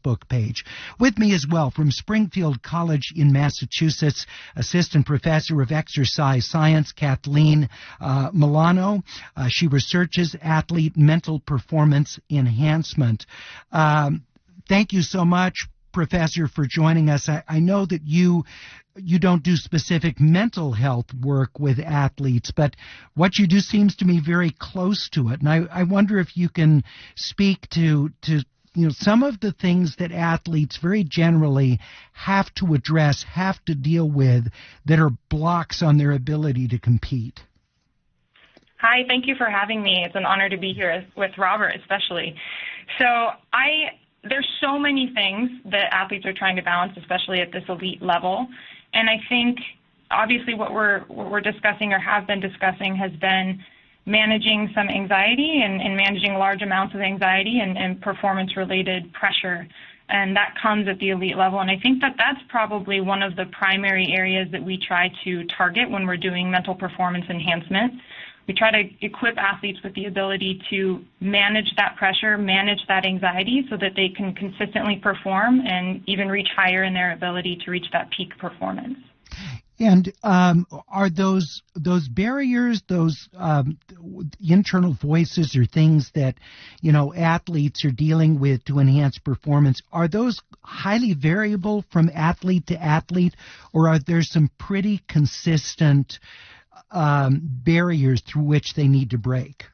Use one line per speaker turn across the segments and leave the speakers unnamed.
Facebook page. With me as well from Springfield College in Massachusetts, Assistant Professor of Exercise Science, Kathleen Mellano. She researches athlete mental performance enhancement. Thank you so much, Professor, for joining us. I know that you don't do specific mental health work with athletes, but what you do seems to me very close to it. And I wonder if you can speak to some of the things that athletes very generally have to address, have to deal with, that are blocks on their ability to compete.
Hi, thank you for having me. It's an honor to be here with Robert especially. So there's so many things that athletes are trying to balance, especially at this elite level. And I think obviously what we're discussing or have been discussing has been managing some anxiety and managing large amounts of anxiety and performance-related pressure. And that comes at the elite level. And I think that that's probably one of the primary areas that we try to target when we're doing mental performance enhancement. We try to equip athletes with the ability to manage that pressure, manage that anxiety so that they can consistently perform and even reach higher in their ability to reach that peak performance.
And are those barriers, those internal voices or things that, athletes are dealing with to enhance performance, are those highly variable from athlete to athlete, or are there some pretty consistent barriers through which they need to break?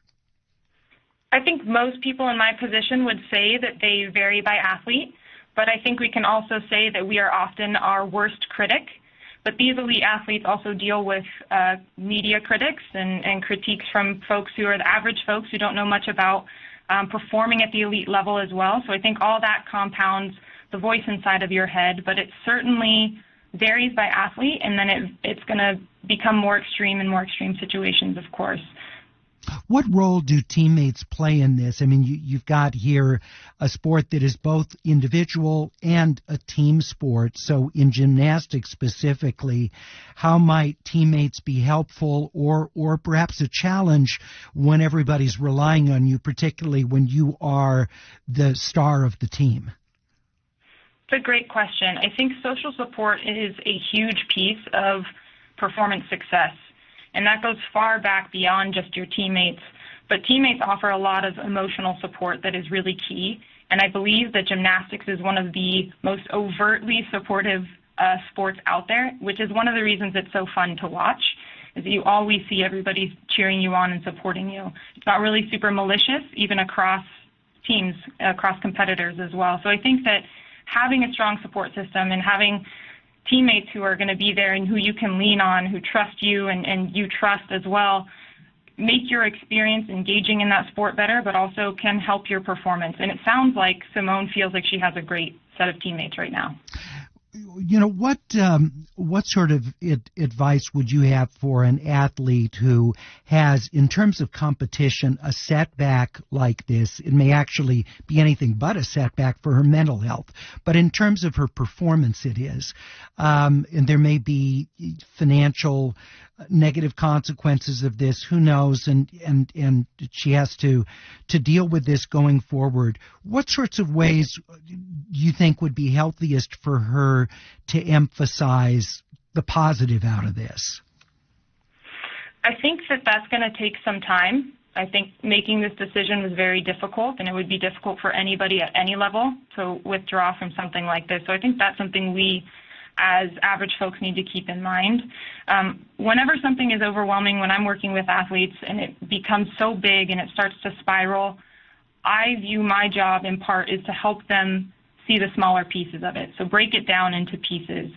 I think most people in my position would say that they vary by athlete, but I think we can also say that we are often our worst critic. But these elite athletes also deal with media critics and critiques from folks who are the average folks who don't know much about performing at the elite level as well. So I think all that compounds the voice inside of your head, but it certainly varies by athlete, and then it's going to become more extreme in more extreme situations, of course.
What role do teammates play in this? I mean, you've got here a sport that is both individual and a team sport. So in gymnastics specifically, how might teammates be helpful or perhaps a challenge when everybody's relying on you, particularly when you are the star of the team?
It's a great question. I think social support is a huge piece of performance success. And that goes far back beyond just your teammates. But teammates offer a lot of emotional support that is really key. And I believe that gymnastics is one of the most overtly supportive sports out there, which is one of the reasons it's so fun to watch, is that you always see everybody cheering you on and supporting you. It's not really super malicious, even across teams, across competitors as well. So I think that having a strong support system and having teammates who are going to be there and who you can lean on, who trust you and you trust as well, make your experience engaging in that sport better, but also can help your performance. And it sounds like Simone feels like she has a great set of teammates right now. What sort of advice would you have for an athlete who has, in terms of competition, a setback like this? It may actually be anything but a setback for her mental health, but in terms of her performance, it is. And there may be financial negative consequences of this. Who knows? And she has to deal with this going forward. What sorts of ways do you think would be healthiest for her to emphasize the positive out of this? I think that that's going to take some time. I think making this decision was very difficult, and it would be difficult for anybody at any level to withdraw from something like this. So I think that's something we as average folks need to keep in mind. Whenever something is overwhelming, when I'm working with athletes and it becomes so big and it starts to spiral, I view my job in part is to help them see the smaller pieces of it. So break it down into pieces.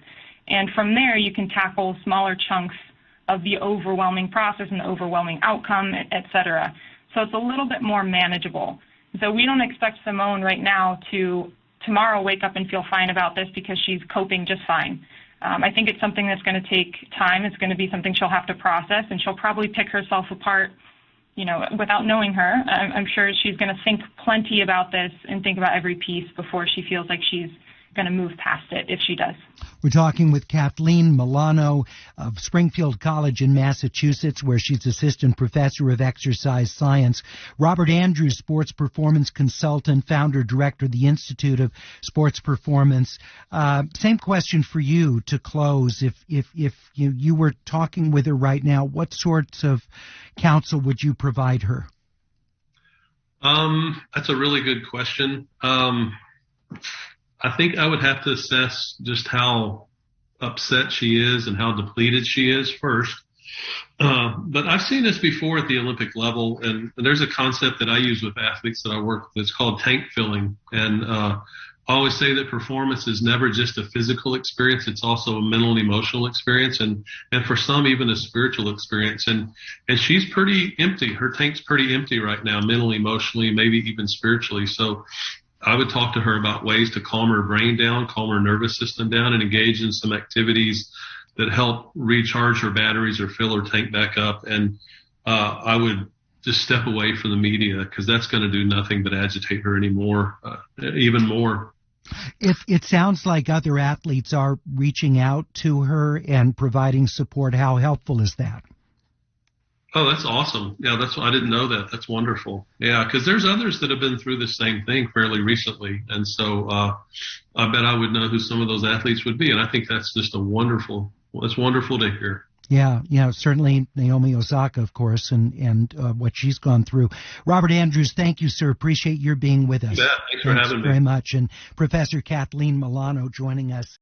And from there, you can tackle smaller chunks of the overwhelming process and the overwhelming outcome, et cetera. So it's a little bit more manageable. So we don't expect Simone right now to tomorrow wake up and feel fine about this because she's coping just fine. I think it's something that's going to take time. It's going to be something she'll have to process, and she'll probably pick herself apart, without knowing her. I'm sure she's going to think plenty about this and think about every piece before she feels like she's
going to move past it if she does.
We're talking with Kathleen Mellano of Springfield College in Massachusetts, where she's assistant professor of exercise science. Robert Andrews, sports performance consultant, founder, director of the Institute of Sports Performance. Same question for you to close. If you were talking with her right now, what sorts of counsel would you provide her?
That's a really good question. I think I would have to assess just how upset she is and how depleted she is first. But I've seen this before at the Olympic level, and there's a concept that I use with athletes that I work with. It's called tank filling. And I always say that performance is never just a physical experience. It's also a mental and emotional experience, and for some, even a spiritual experience. And she's pretty empty. Her tank's pretty empty right now, mentally, emotionally, maybe even spiritually. So I would talk to her about ways to calm her brain down, calm her nervous system down, and engage in some activities that help recharge her batteries or fill her tank back up. And I would just step away from the media, because that's going to do nothing but agitate her anymore, even more.
If it sounds like other athletes are reaching out to her and providing support, how helpful is that?
Oh, that's awesome. Yeah, I didn't know that. That's wonderful. Yeah, because there's others that have been through the same thing fairly recently. And so I bet I would know who some of those athletes would be. And I think that's just it's wonderful to hear.
Yeah, certainly Naomi Osaka, of course, and what she's gone through. Robert Andrews, thank you, sir. Appreciate your being with us.
Yeah, thanks for having me.
Very much. And Professor Kathleen Mellano joining us.